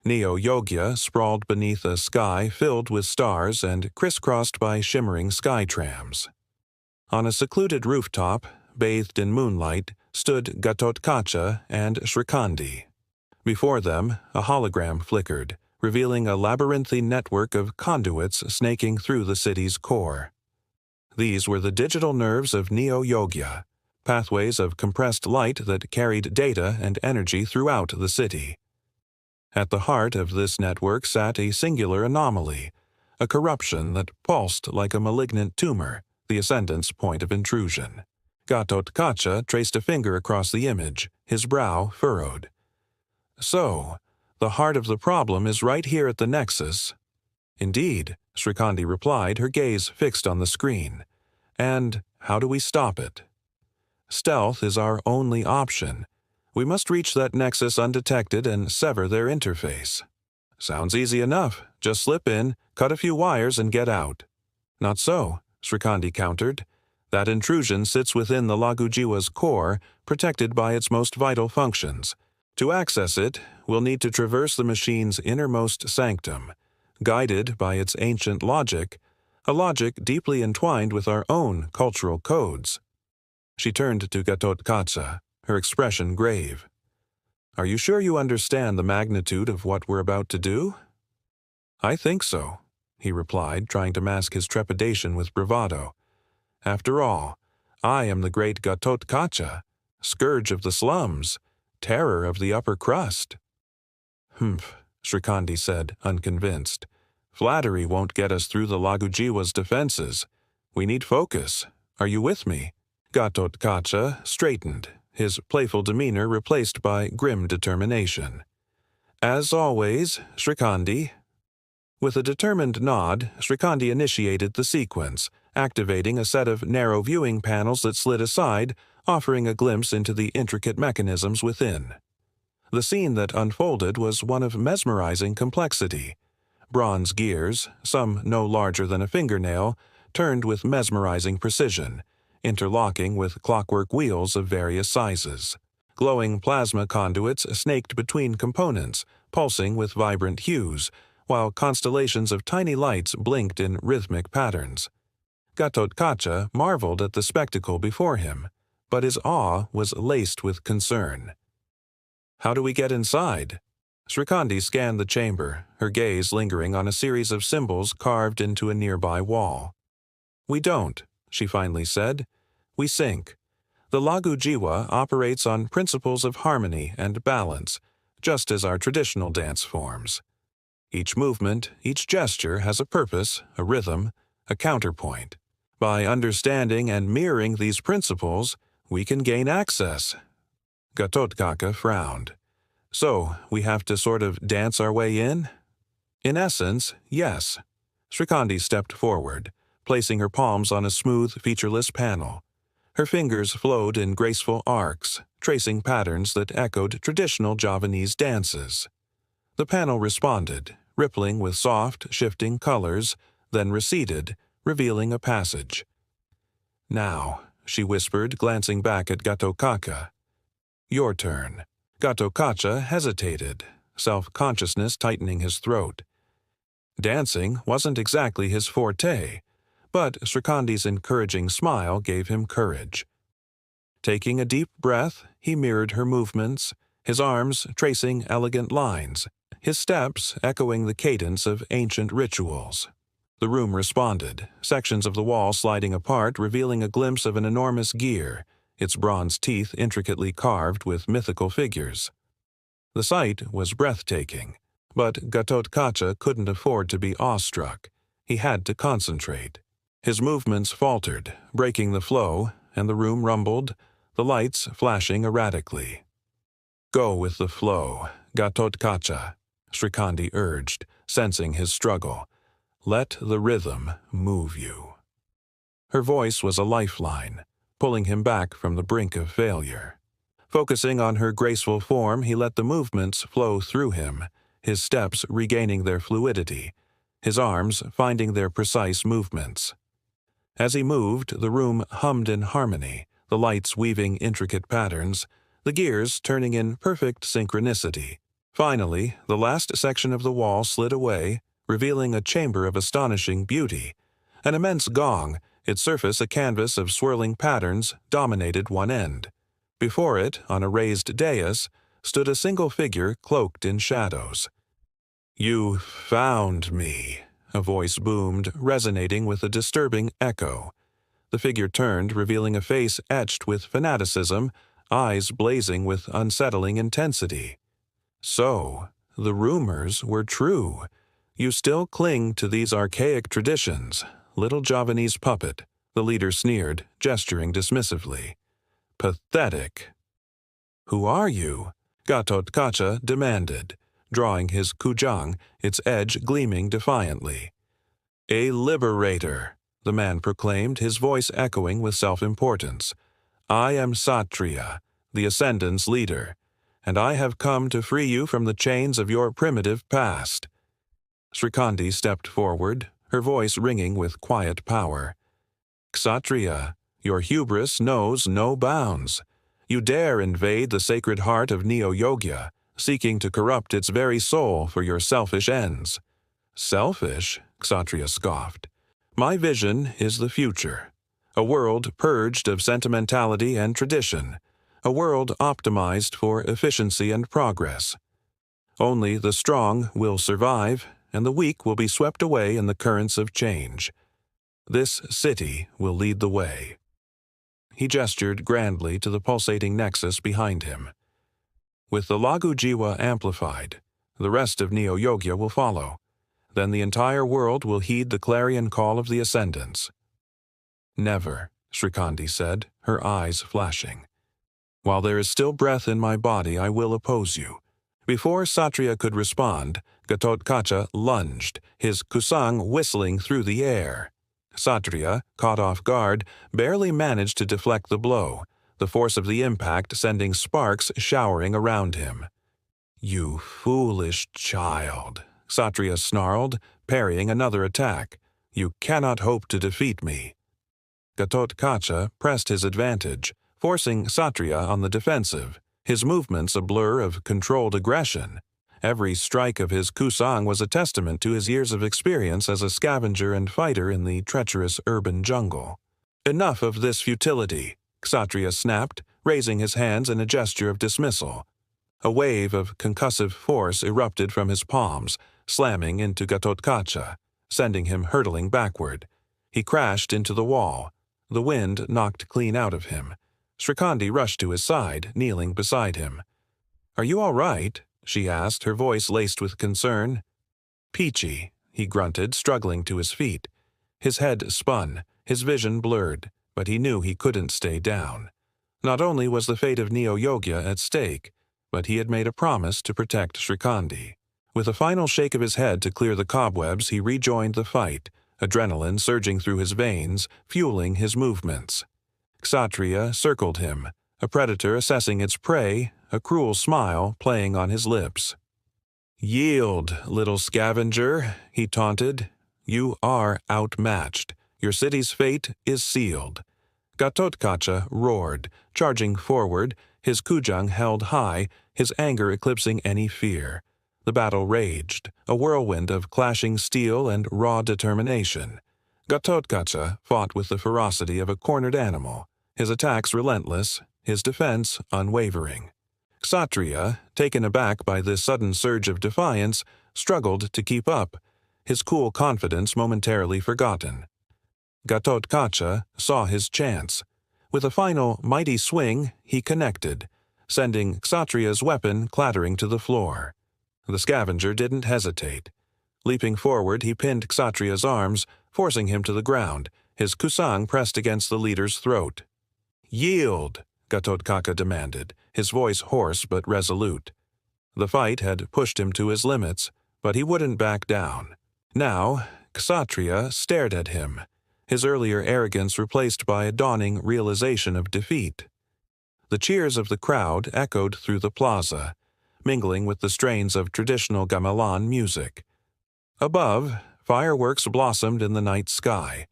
Neo-Yogya sprawled beneath a sky filled with stars and crisscrossed by shimmering sky trams. On a secluded rooftop, bathed in moonlight, stood Gatotkaca and Srikandi. Before them, a hologram flickered, revealing a labyrinthine network of conduits snaking through the city's core. These were the digital nerves of Neo-Yogya, pathways of compressed light that carried data and energy throughout the city. At the heart of this network sat a singular anomaly, a corruption that pulsed like a malignant tumor, the Ascendants' point of intrusion. Gatotkaca traced a finger across the image, his brow furrowed. So, the heart of the problem is right here at the nexus. Indeed, Srikandi replied, her gaze fixed on the screen. And how do we stop it? Stealth is our only option. We must reach that nexus undetected and sever their interface. Sounds easy enough. Just slip in, cut a few wires, and get out. Not so, Srikandi countered. That intrusion sits within the Lagu Jiwa's core, protected by its most vital functions. To access it, we'll need to traverse the machine's innermost sanctum, guided by its ancient logic, a logic deeply entwined with our own cultural codes. She turned to Gatotkaca, her expression grave. Are you sure you understand the magnitude of what we're about to do? I think so, he replied, trying to mask his trepidation with bravado. After all, I am the great Gatotkaca, scourge of the slums, terror of the upper crust. Humph, Srikandi said, unconvinced. Flattery won't get us through the Lagu Jiwa's defenses. We need focus. Are you with me? Gatotkaca straightened, his playful demeanor replaced by grim determination. As always, Srikandi. With a determined nod, Srikandi initiated the sequence, activating a set of narrow viewing panels that slid aside, offering a glimpse into the intricate mechanisms within. The scene that unfolded was one of mesmerizing complexity. Bronze gears, some no larger than a fingernail, turned with mesmerizing precision, interlocking with clockwork wheels of various sizes. Glowing plasma conduits snaked between components, pulsing with vibrant hues, while constellations of tiny lights blinked in rhythmic patterns. Gatotkaca marveled at the spectacle before him, but his awe was laced with concern. How do we get inside? Srikandi scanned the chamber, her gaze lingering on a series of symbols carved into a nearby wall. We don't, she finally said. We sync. The Lagu Jiwa operates on principles of harmony and balance, just as our traditional dance forms. Each movement, each gesture has a purpose, a rhythm, a counterpoint. By understanding and mirroring these principles, we can gain access. Gatotkaca frowned. So, we have to sort of dance our way in? In essence, yes. Srikandi stepped forward, placing her palms on a smooth, featureless panel. Her fingers flowed in graceful arcs, tracing patterns that echoed traditional Javanese dances. The panel responded, rippling with soft, shifting colors, then receded, revealing a passage. Now, she whispered, glancing back at Gatotkaca. Your turn. Gatotkaca hesitated, self-consciousness tightening his throat. Dancing wasn't exactly his forte, but Srikandi's encouraging smile gave him courage. Taking a deep breath, he mirrored her movements, his arms tracing elegant lines, his steps echoing the cadence of ancient rituals. The room responded, sections of the wall sliding apart, revealing a glimpse of an enormous gear, its bronze teeth intricately carved with mythical figures. The sight was breathtaking, but Gatotkaca couldn't afford to be awestruck. He had to concentrate. His movements faltered, breaking the flow, and the room rumbled, the lights flashing erratically. Go with the flow, Gatotkaca, Srikandi urged, sensing his struggle. Let the rhythm move you. Her voice was a lifeline, pulling him back from the brink of failure. Focusing on her graceful form, he let the movements flow through him, his steps regaining their fluidity, his arms finding their precise movements. As he moved, the room hummed in harmony, the lights weaving intricate patterns, the gears turning in perfect synchronicity. Finally, the last section of the wall slid away, revealing a chamber of astonishing beauty. An immense gong, its surface a canvas of swirling patterns, dominated one end. Before it, on a raised dais, stood a single figure cloaked in shadows. "You found me," a voice boomed, resonating with a disturbing echo. The figure turned, revealing a face etched with fanaticism, eyes blazing with unsettling intensity. "So, the rumors were true. You still cling to these archaic traditions, little Javanese puppet," the leader sneered, gesturing dismissively. "Pathetic." "Who are you?" Gatotkaca demanded, drawing his kujang, its edge gleaming defiantly. "A liberator," the man proclaimed, his voice echoing with self-importance. "I am Kshatriya, the Ascendants' leader, and I have come to free you from the chains of your primitive past." Srikandi stepped forward, her voice ringing with quiet power. "Kshatriya, your hubris knows no bounds. You dare invade the sacred heart of Neo-Yogya, seeking to corrupt its very soul for your selfish ends." "Selfish?" Kshatriya scoffed. "My vision is the future. A world purged of sentimentality and tradition. A world optimized for efficiency and progress. Only the strong will survive, and the weak will be swept away in the currents of change. This city will lead the way." He gestured grandly to the pulsating nexus behind him. "With the Lagu Jiwa amplified, the rest of Neo-Yogya will follow. Then the entire world will heed the clarion call of the Ascendants." "Never," Srikandi said, her eyes flashing. "While there is still breath in my body, I will oppose you." Before Kshatriya could respond, Gatotkaca lunged, his kusang whistling through the air. Kshatriya, caught off guard, barely managed to deflect the blow, the force of the impact sending sparks showering around him. "You foolish child," Kshatriya snarled, parrying another attack. "You cannot hope to defeat me." Gatotkaca pressed his advantage, forcing Kshatriya on the defensive, his movements a blur of controlled aggression. Every strike of his kusang was a testament to his years of experience as a scavenger and fighter in the treacherous urban jungle. "Enough of this futility," Kshatriya snapped, raising his hands in a gesture of dismissal. A wave of concussive force erupted from his palms, slamming into Gatotkaca, sending him hurtling backward. He crashed into the wall. The wind knocked clean out of him. Srikandi rushed to his side, kneeling beside him. "Are you all right?" she asked, her voice laced with concern. "Peachy," he grunted, struggling to his feet. His head spun, his vision blurred, but he knew he couldn't stay down. Not only was the fate of Neo-Yogya at stake, but he had made a promise to protect Srikandi. With a final shake of his head to clear the cobwebs, he rejoined the fight, adrenaline surging through his veins, fueling his movements. Kshatriya circled him, a predator assessing its prey, a cruel smile playing on his lips. "Yield, little scavenger," he taunted. "You are outmatched. Your city's fate is sealed." Gatotkaca roared, charging forward, his kujang held high, his anger eclipsing any fear. The battle raged, a whirlwind of clashing steel and raw determination. Gatotkaca fought with the ferocity of a cornered animal, his attacks relentless, his defense unwavering. Kshatriya, taken aback by this sudden surge of defiance, struggled to keep up, his cool confidence momentarily forgotten. Gatotkaca saw his chance. With a final mighty swing, he connected, sending Kshatriya's weapon clattering to the floor. The scavenger didn't hesitate. Leaping forward, he pinned Kshatriya's arms, forcing him to the ground, his kusang pressed against the leader's throat. "Yield!" Gatotkaca demanded, his voice hoarse but resolute. The fight had pushed him to his limits, but he wouldn't back down. Now, Kshatriya stared at him, his earlier arrogance replaced by a dawning realization of defeat. The cheers of the crowd echoed through the plaza, mingling with the strains of traditional gamelan music. Above, fireworks blossomed in the night sky,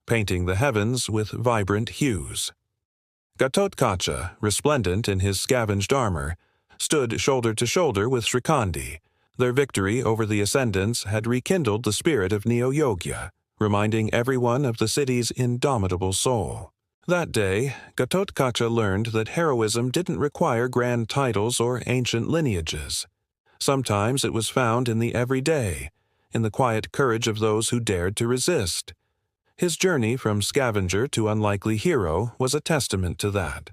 painting the heavens with vibrant hues. Gatotkaca, resplendent in his scavenged armor, stood shoulder to shoulder with Srikandi. Their victory over the Ascendants had rekindled the spirit of Neo-Yogya, reminding everyone of the city's indomitable soul. That day, Gatotkaca learned that heroism didn't require grand titles or ancient lineages. Sometimes it was found in the everyday, in the quiet courage of those who dared to resist. His journey from scavenger to unlikely hero was a testament to that.